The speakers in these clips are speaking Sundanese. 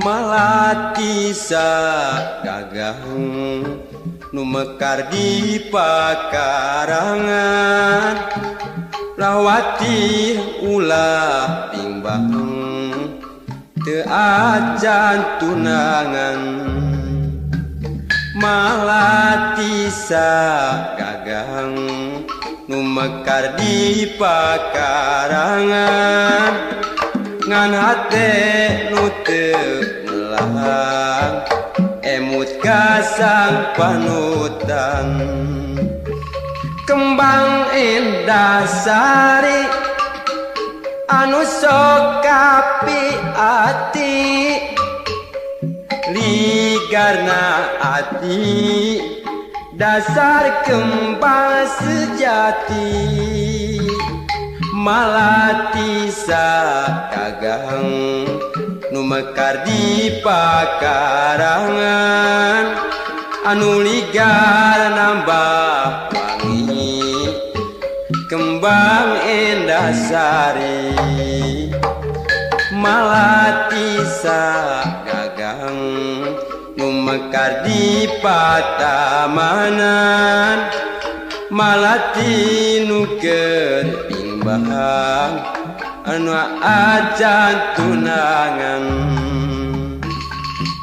Malati sagagah nu mekar di pakarangan lawati ulah pimbang teu acan tunangan. Malati sagagah nu mekar di pakarangan ngan hate nu teu melang emut kasang panutan. Kembang endah sari anu sok kapi ati ligarna ati dasar kembang sejati. Malati sagagah nu mekar di pakarangan anu ligar nambah wangi kembang endah sari. Malati sagagah nu mekar di patamanan malati nu keur pimbang anu acan tunangan.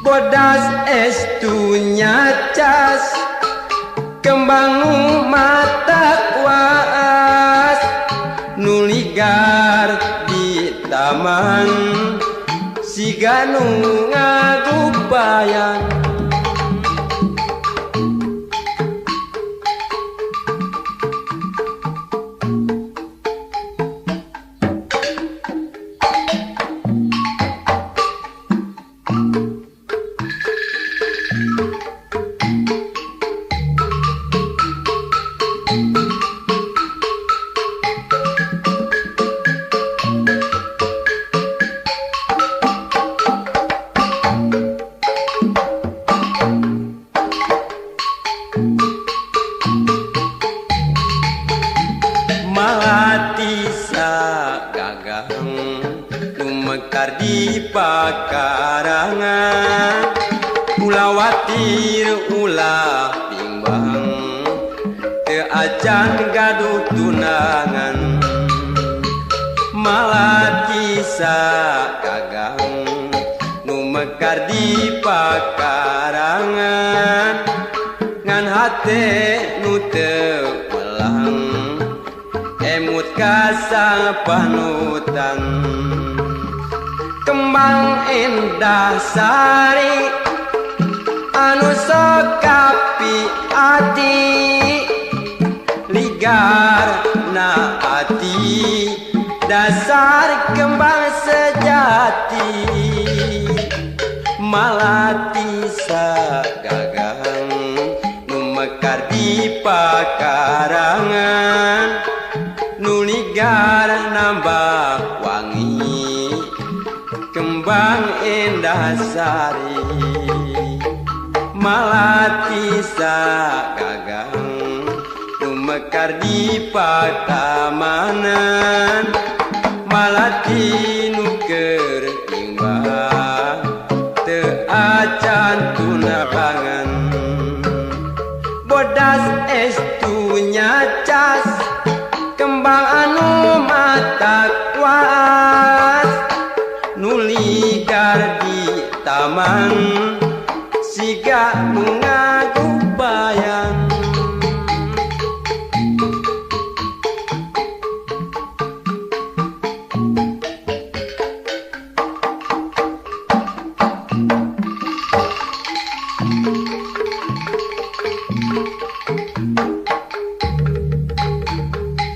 Bodas estu nyacas kembang nu mata kuas nu ligar di taman siga nu ngagupayan. Malati sagagah nu mekar di pakarangan ulah watir ulah pimbang teu acan gaduh tunangan. Malati sagagah nu mekar di pakarangan ngan hate nu teu melang emut kasang panutan. Kembang endah sari anu sok kapi ati ligar na ati dasar kembang sejati. Malati sagagah nu mekar di pakarangan nu ligar nambah wangi kembang endah sari. Malati sagagah nu mekar di patamanan malati nu keur pimbang teu acan tunangan. Bodas estu nyacas kembang anu mata kuas nu ligar di taman siga nu ngagupayan.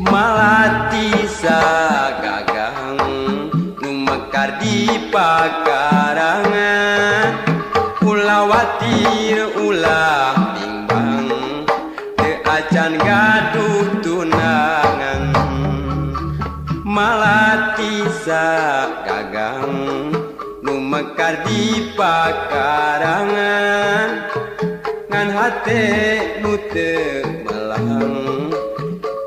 Malati sagagah nu mekar di pakarangan ulah watir ulah pimbang teu acan gaduh tunangan. Malati sagagah nu mekar di pakarangan ngan hate nu teu melang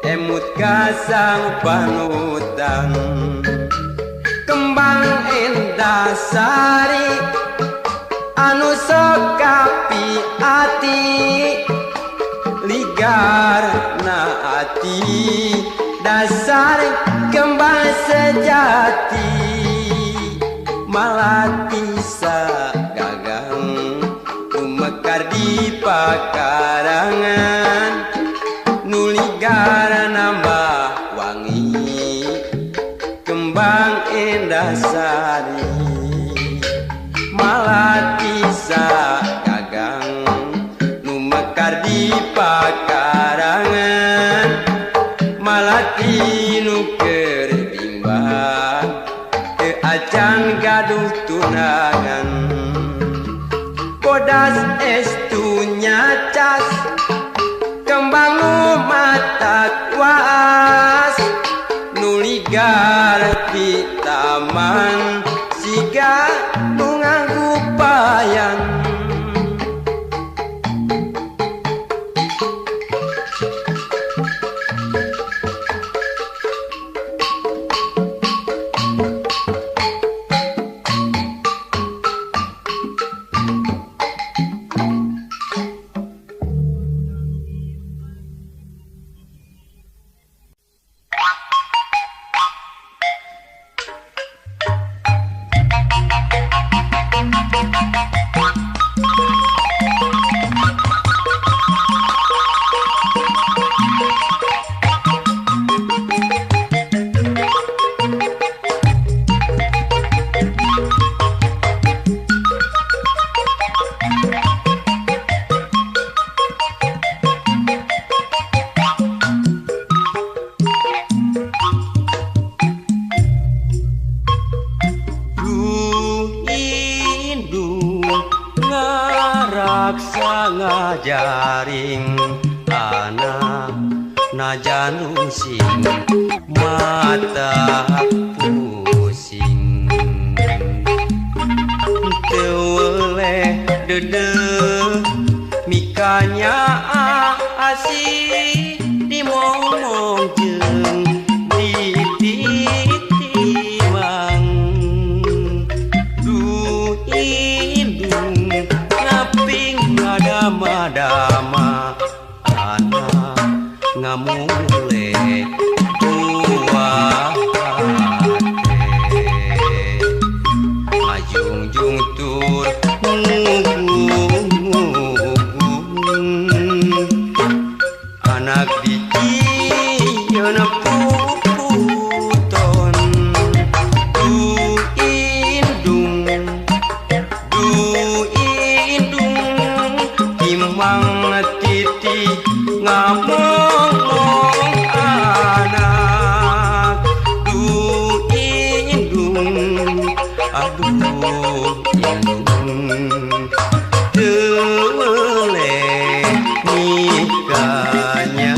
emut kasang panutan. Kembang endah sari anu sokapi ati ligar na ati dasar kembang sejati malati gagang mekar di pakarangan nuligar nambah wangi kembang indah sari malati gagang nu mekar di pakarangan malati nu keur bimbang acan gaduh tunangan bodas estu nyacas kembang nu matak waas nuligar di taman siga nu nganggu payan ngajaring anak najanung sing mata pusing teweleh dede mikanya asih dimomong jeung ditimang du indung ngaping dama anak ngamule buah ajung-jung tur anak dicieun puputon du indung timang titi ngamong anak du indung aduh indung teweleh nikahnya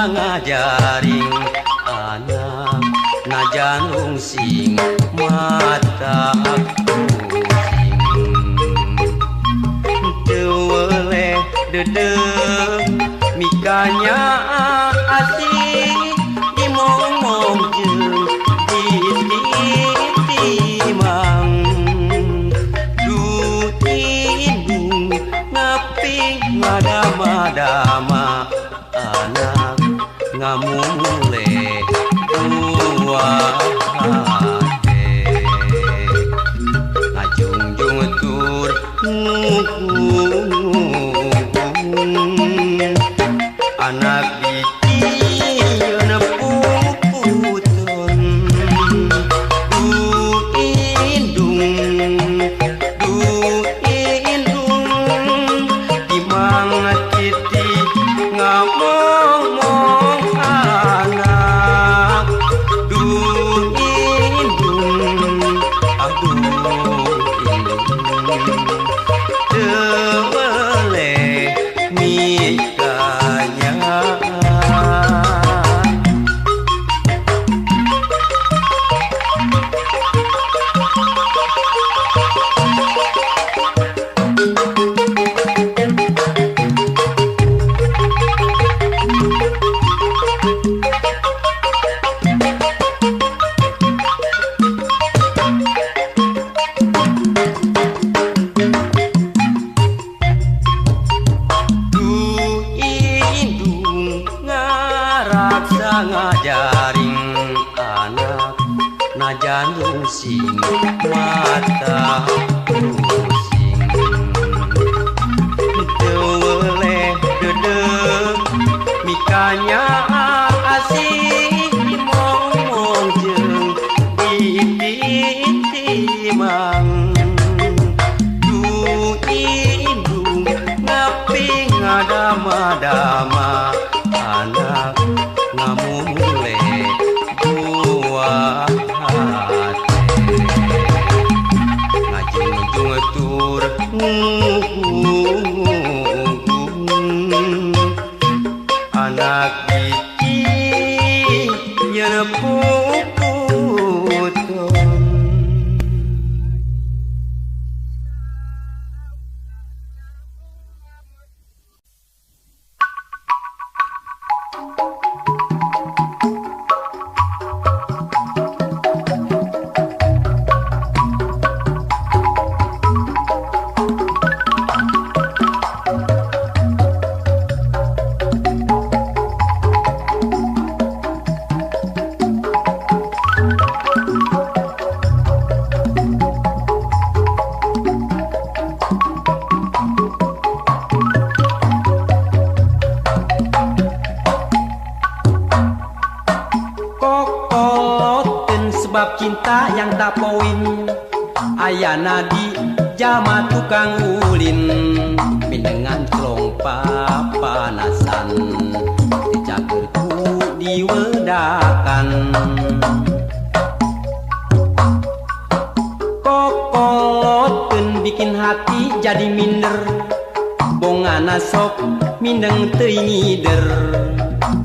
ngajaring anak najanung sing mata pusing teweleh dede mikanya asih dimomong jeung ditimang du indung ngaping madama anak ngamule buah ngajung-jung tur anak dicieun puputon du indung timang titi ngamong anak du indung aduh pusing mata pusing teweleh dedeg mikanya asih mong jeung ditimang du indung ngapi ngadama-dama anak ngamule buah hati ngajung-ujung tur anak biji nyerepuputon sebab cinta yang tak poin ayana di jama tukang ulin mindengan klong papanasan dicagerku diwedakan kokolotkeun bikin hati jadi minder bongana sok mindeng teuing ngider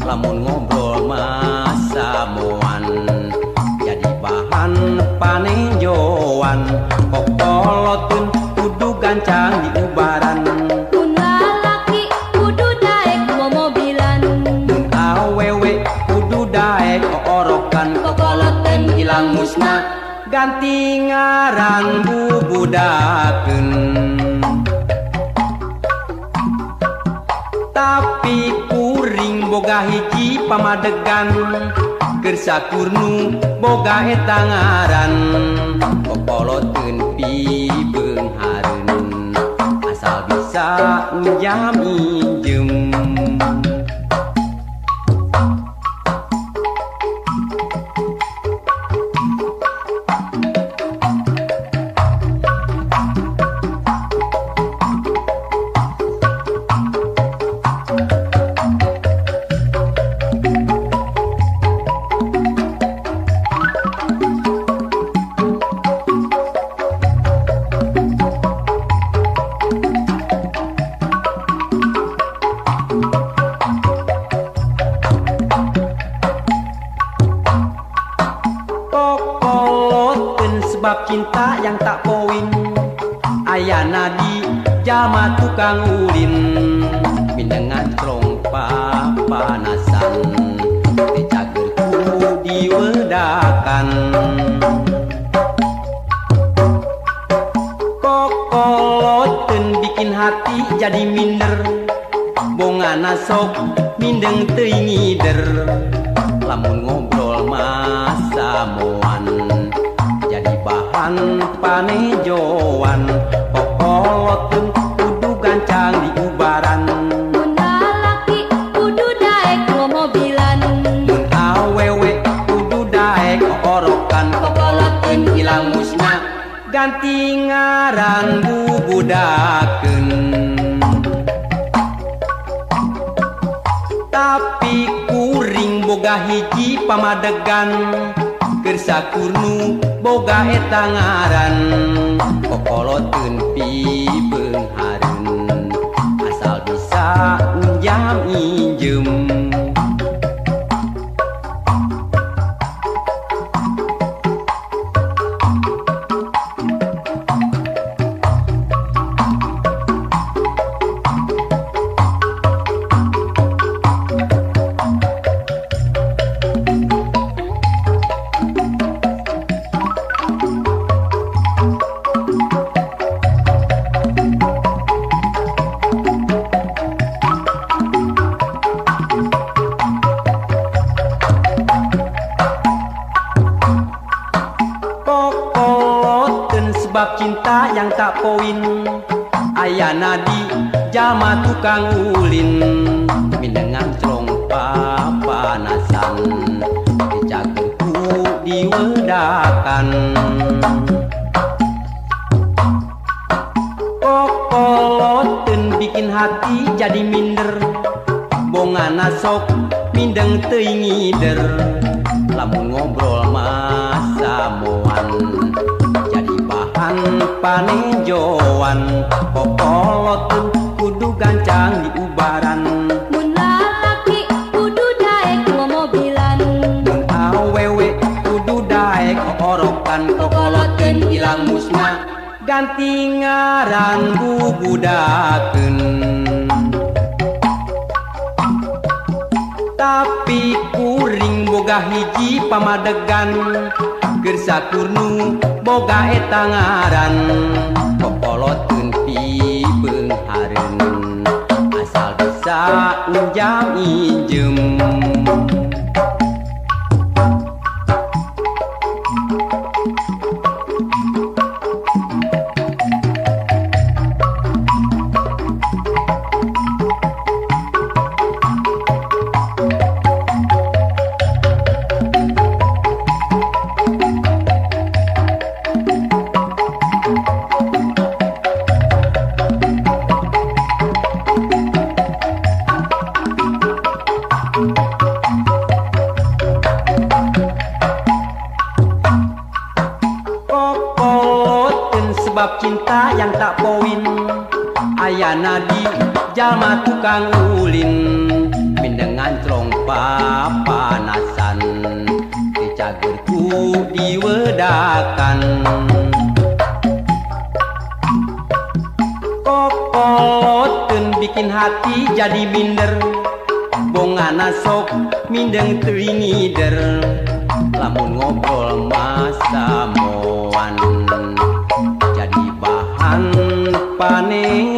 lamun ngobrol masa moan bahan panejoan kokolotun kudu gancang di ubaran mun lalaki kudu daek momobilan mun awewe kudu daek oorokan kokolotun ilang musna ganti ngaran bubudakeun tapi kuring boga hiji pamadegan kersakurnu boga eta ngaran kokolotkeun pibeung hareun asal bisa njam injem sebab cinta yang tak poin ayana di jama tukang ulin mindengan klong papanasan dicagerku diwedakan kokolotkeun bikin hati jadi minder bongana sok mindeng teuing ngider lamun ngobrol masa moan bahan panejoan kokolotkeun kudu gancang di ubaran mun lalaki kudu daek momobilan mun awewe kudu daek oorokan kokolotkeun ilang musna ganti ngaran bubudakeun tapi kuring boga hiji pamadegan kersakurnu boga eta ngaran kokolotkeun pibeung hareun asal bisa njam injem yang tak poin ayana di jalma tukang ulin mindengan celong papanasan dicagerku diwedakan kokoloten bikin hati jadi minder bongana sok mindeng teuing ngider lamun ngobrol masa moan jadi bahan panejoan kokoloten kudu gancang diubaran mun lalaki kudu daek mobilan mun awewe kudu daek orokan kokoloten ilang musna ganti ngaran bubudakeun tapi kuring boga hiji pamadegan keur sakurnu boga eta ngaran kokoloteun pibeung hareun asal bisa unjam injem sebab cinta yang tak poin ayana di jalma tukang ulin mindengan celong papanasan dicagerku diwedakan kokoloteun bikin hati jadi minder bongana sok mindeng teuing ngider lamun ngobrol masa moan jadi bahan panejoan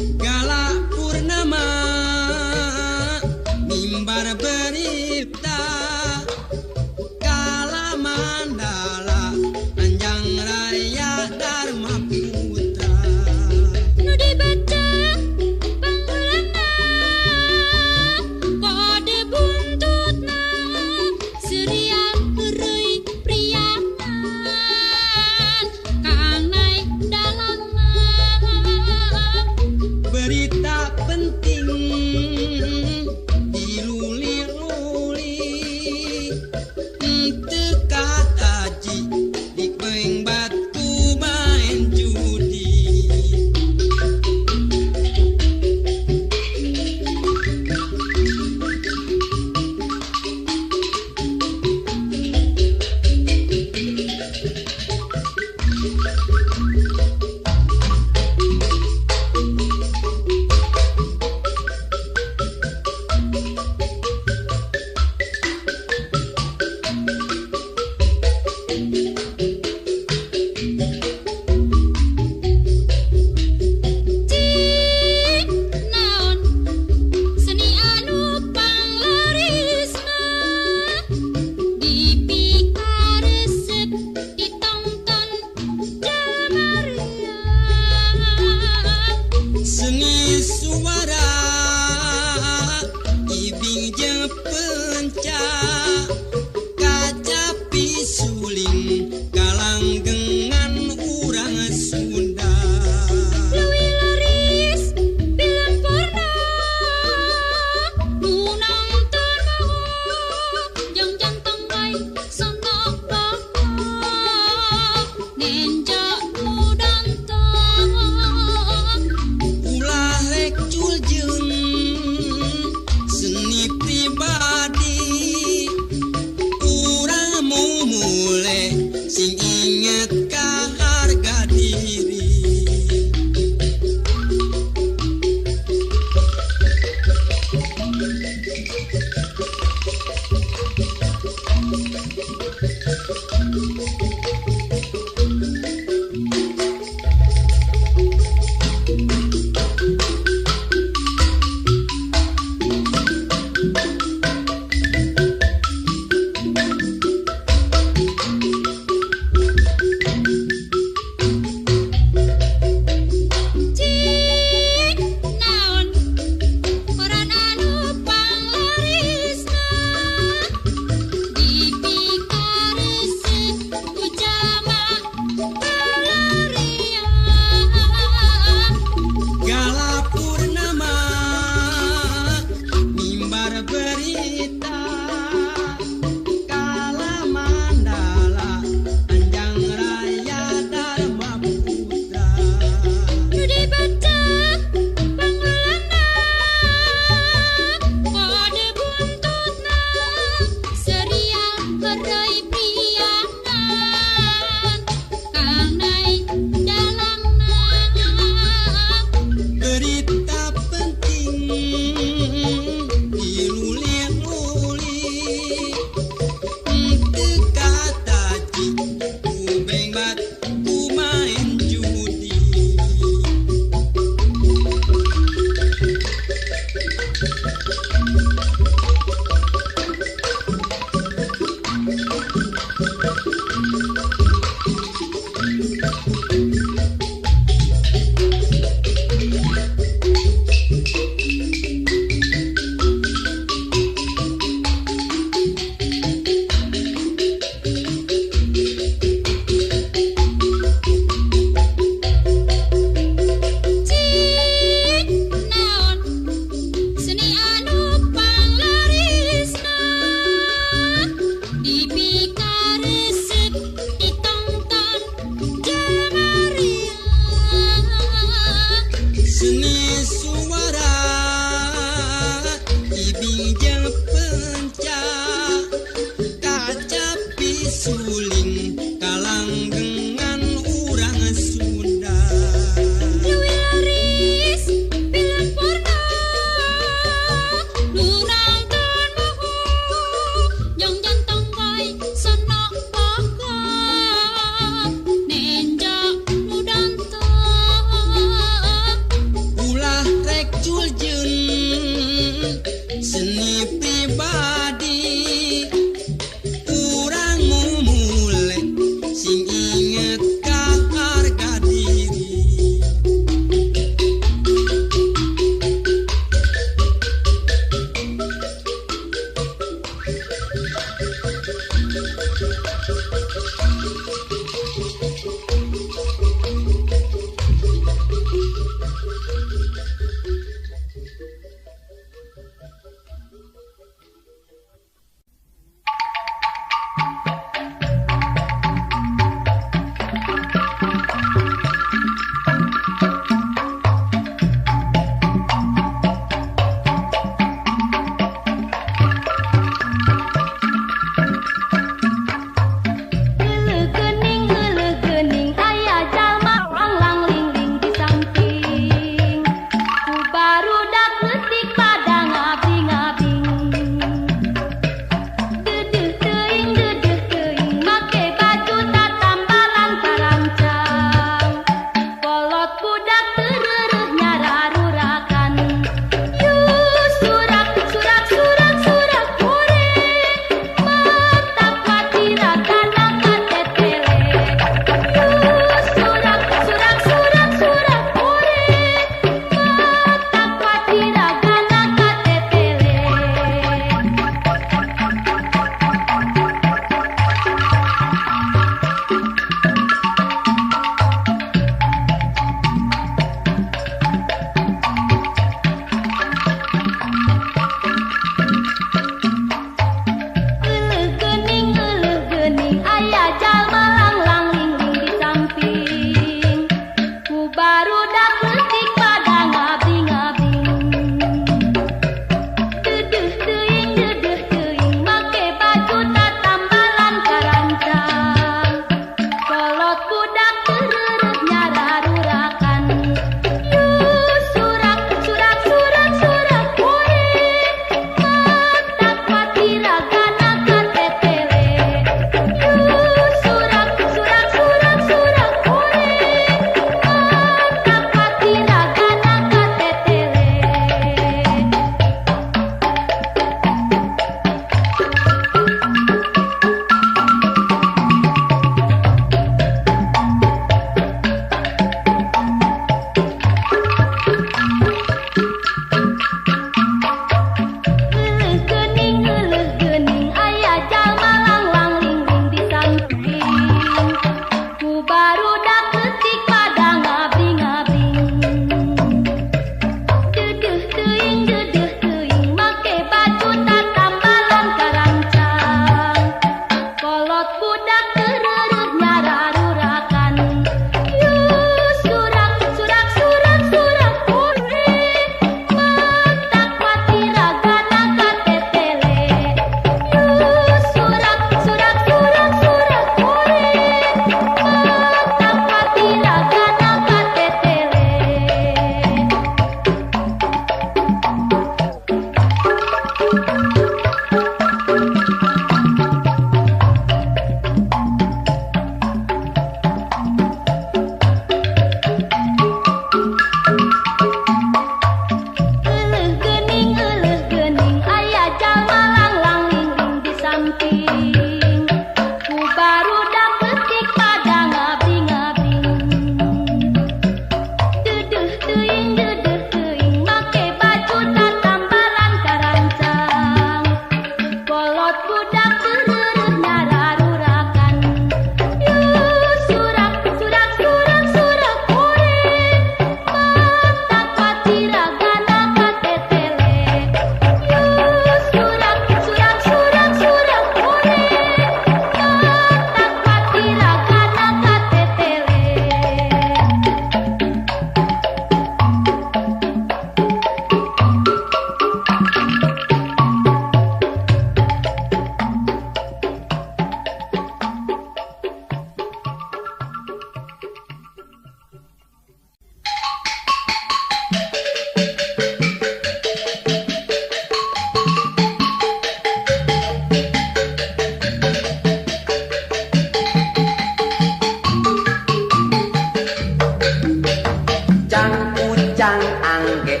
mucang angge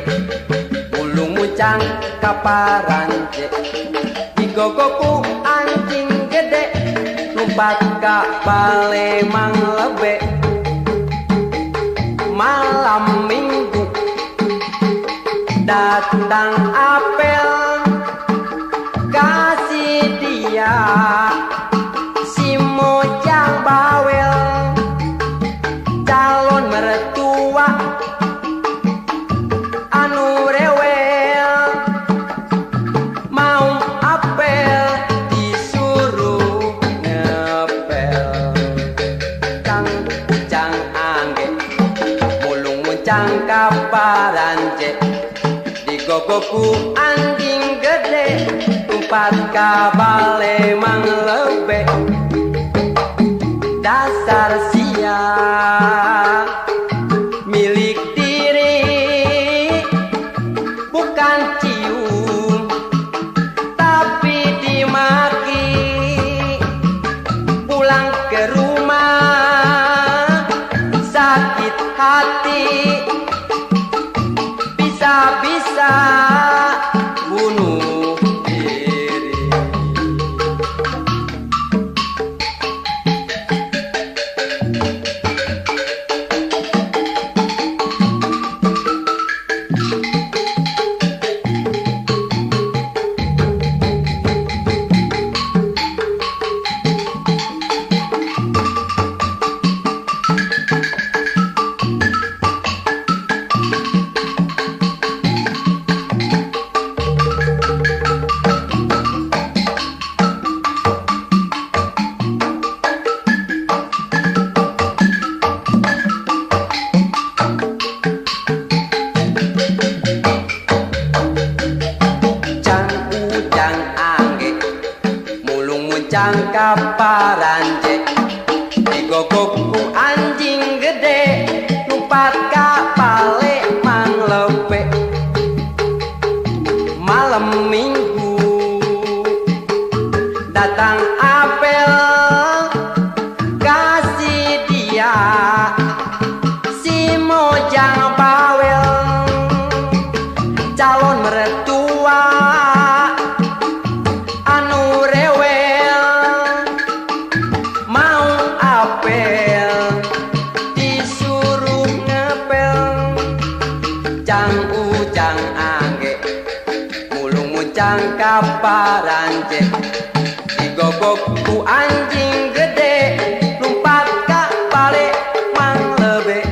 bulu mucang kaparanje digogoku anjing gede lumpat ka bale mang lebe malam minggu datang apel kasih dia si mojang bawel calon mertua anu rewel mau apel disuruh ngepel cang ucang angge mulung mucang kaparanje digogoku anjing gede umpat ka bale mang lebe dasar sia milik diri bukan cium tapi dimaki pulang ke rumah sakit hati bisa-bisa bunuh diri. Mucang kaparanje digogoku anjing gede lumpat ka bale mang lebe malam minggu datang apel kasih dia si mojang bawel calon mertua anu rewel mau apel disuruh ngepel cang ucang angge mulung mucang kaparanje digogoku anjing gede lumpat ka bale mang lebe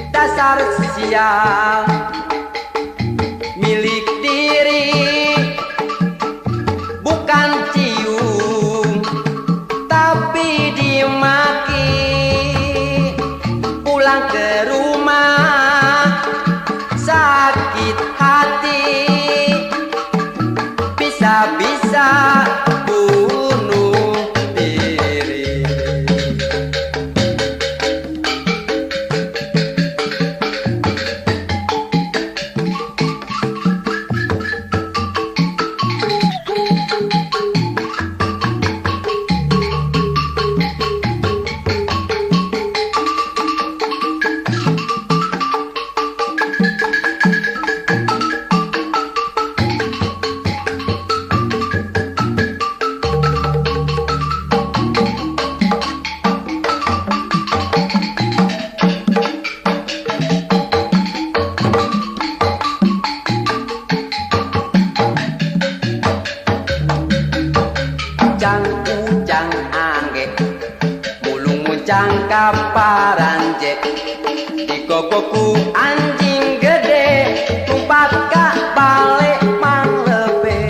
dasar sial milik diri bukan cium tapi dimaki pulang ke rumah sakit hati bisa-bisa bunuh diri. Ucang ucang angge mulung mucang kaparanje digogoku anjing gede lumpat ka bale mang lebe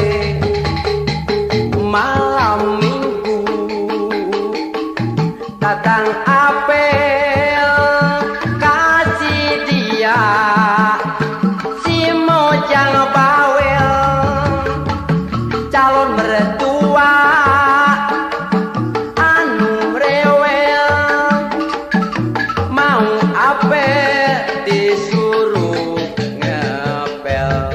malam minggu datang apel kasih dia si mojang bawel calon mertua anu rewel mau apel disuruh ngepel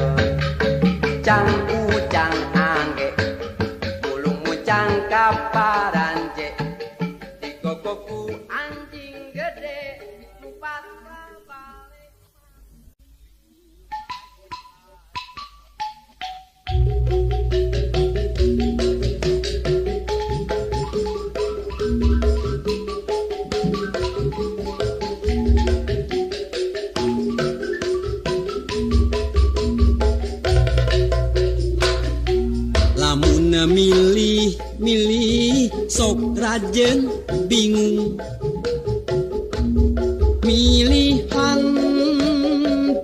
sok rajin bingung milihan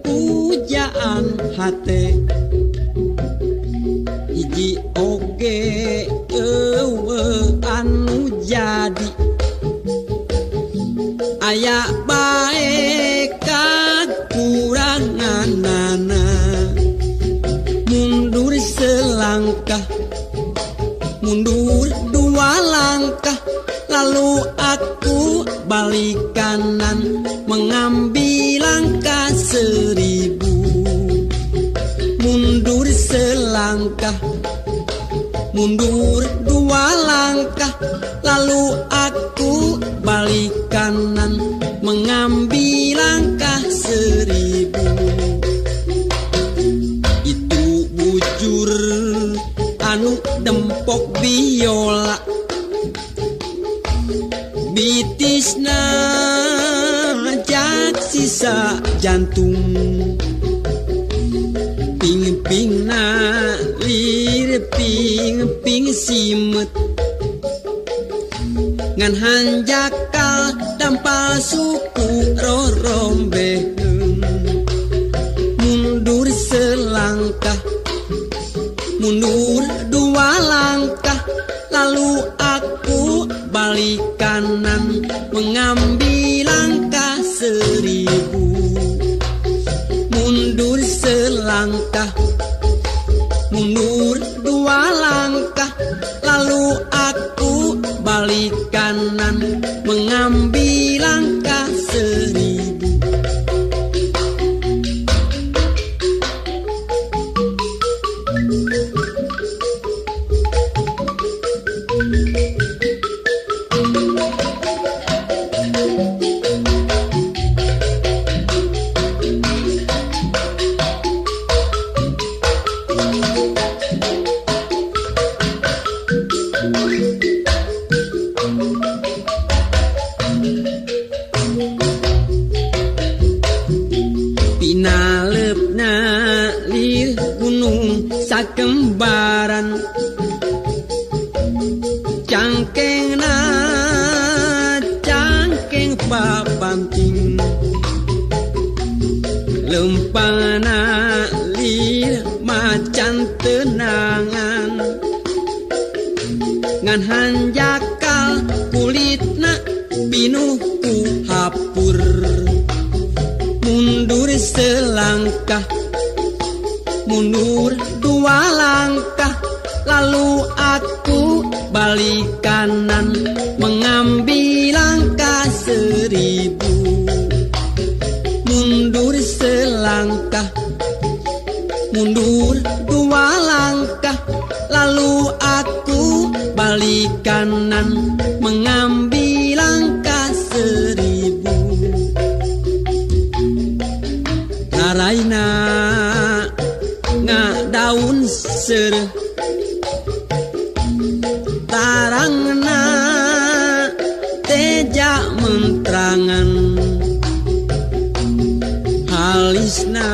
pujaan hate hiji oge anu jadi aya bae kakuranganana mundur selangkah mundur dua langkah lalu aku balik kanan mengambil langkah 1000 mundur selangkah mundur dua langkah lalu aku balik kanan mengambil langkah 1000 itu bujur anu dempok biola bitisna jak sisa jantung ping-pingna lir ping-ping simet ngan hanjakal dampal suku rorombe mundur selangkah mundur dua langkah lalu aku balik kanan mengambil langkah 1000 mundur selangkah mundur dua langkah lalu aku balik kanan mengambil langkah 1000 Pinalepna lir gunung sakembaran cangkengna cangkeng papanting lempangna lir macan tenangan ngan hanjakal kulitna pinuh ku hapur mundur selangkah mundur dua langkah lalu aku balik kanan mengambil langkah 1000 mundur selangkah mundur dua langkah lalu aku balik kanan mengambil langkah 1000 Raina ngadaun sereh tarangna teja mentrangan halisna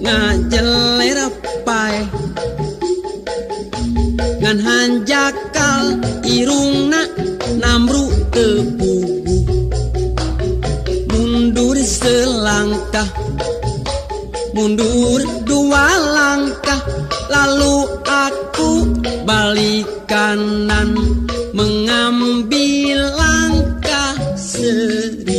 ngajeler pae ngan hanjakal irungna namru tepugu mundur selangkah mundur dua langkah lalu aku balik kanan mengambil langkah 1000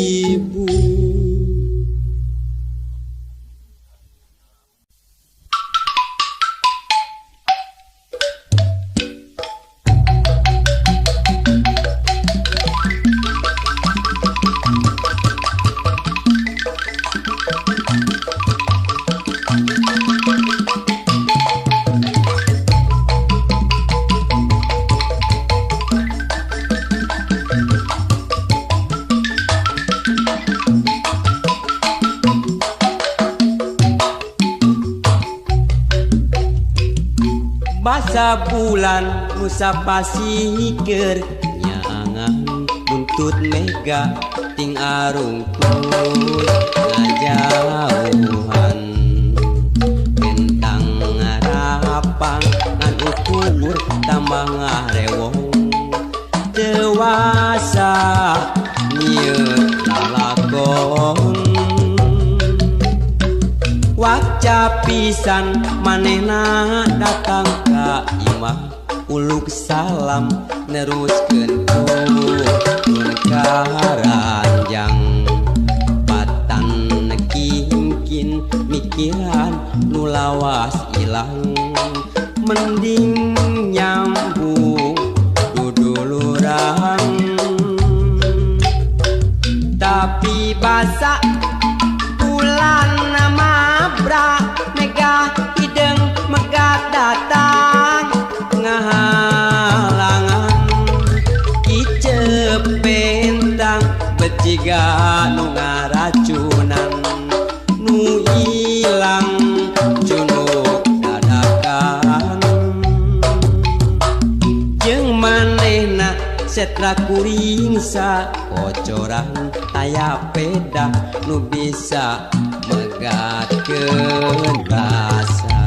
Basa bulan Musa pasihker nyangan buntut mega ting arungkul ngajauhan bentang ngarapang ngan ukur tambah ngarewong dewasa nyieun lalakon waca pisan manehna datang ka imah uluk salam neruskeun kulun karanjang patan kingkin mikiran nu lawas ilang mending nyambung duduluran tapi basa bulan mabra megah hideng megat datang ngahalangan icep pentang beciga nu ngaracunan nu ilang junuk dadakan jeung manehna setra kuring sakocoran aya peda nu bisa megatkeun rasa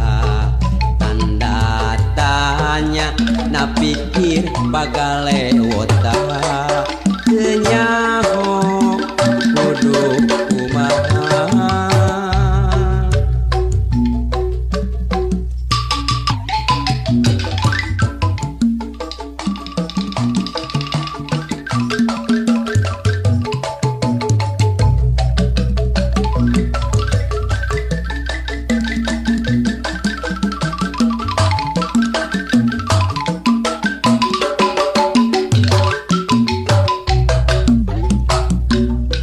tanda tanya na pikir bagale wota teu nyaho kudu kumaha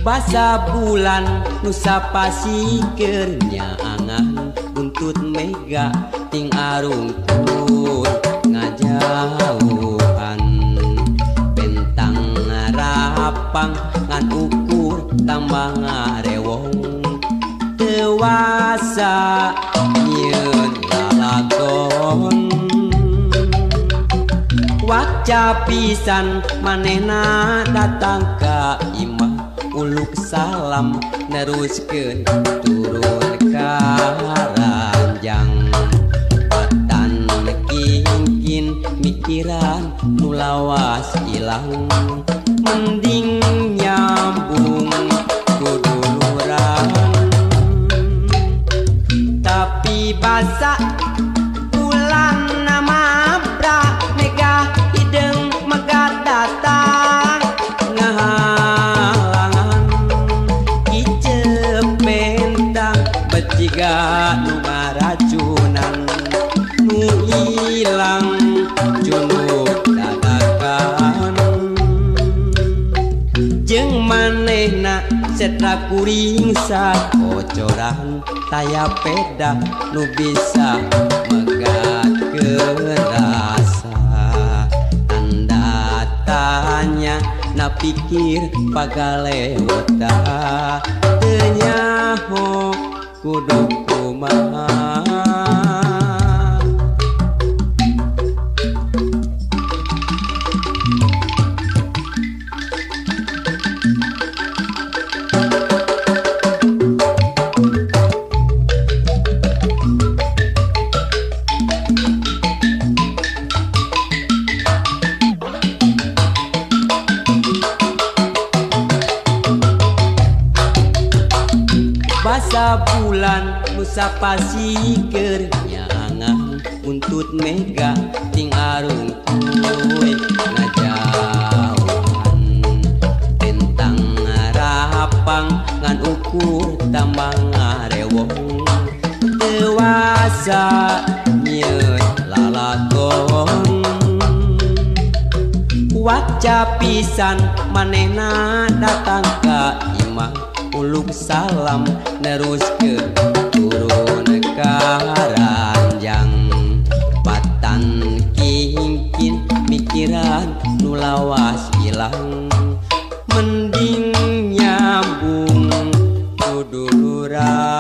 basa bulan nusa pasikeun nyaangan buntut mega ting arungkun ngajauhan pentang rapang ngan ukur tambah ngarewong dewasa nyieun lalakon waca pisan manehna datang ka imah uluk salam neruskeun turun karanjang patan kingkin mikiran nu lawas ilang mending nyambung kuduluran tapi basa bulan mabra megah hideng megat datang beciga nu ngaracunan nu ilang junuk dadakan jeung manehna setra kuring sakocoran taya peda nu bisa megatkeun rasa tanda tanya na pikir bagale wota teu nyaho kudu kumaha basa bulan nusa pasikeun nyaangan buntut mega ting arungkuy ngajauhan pentang rapang ngan ukur tambah ngarewong dewasa nyieun lalakon waca pisan manehna datang ka imah uluk salam neruskeun turun karanjang patan kingkin mikiran nu lawas ilang mending nyambung kuduluran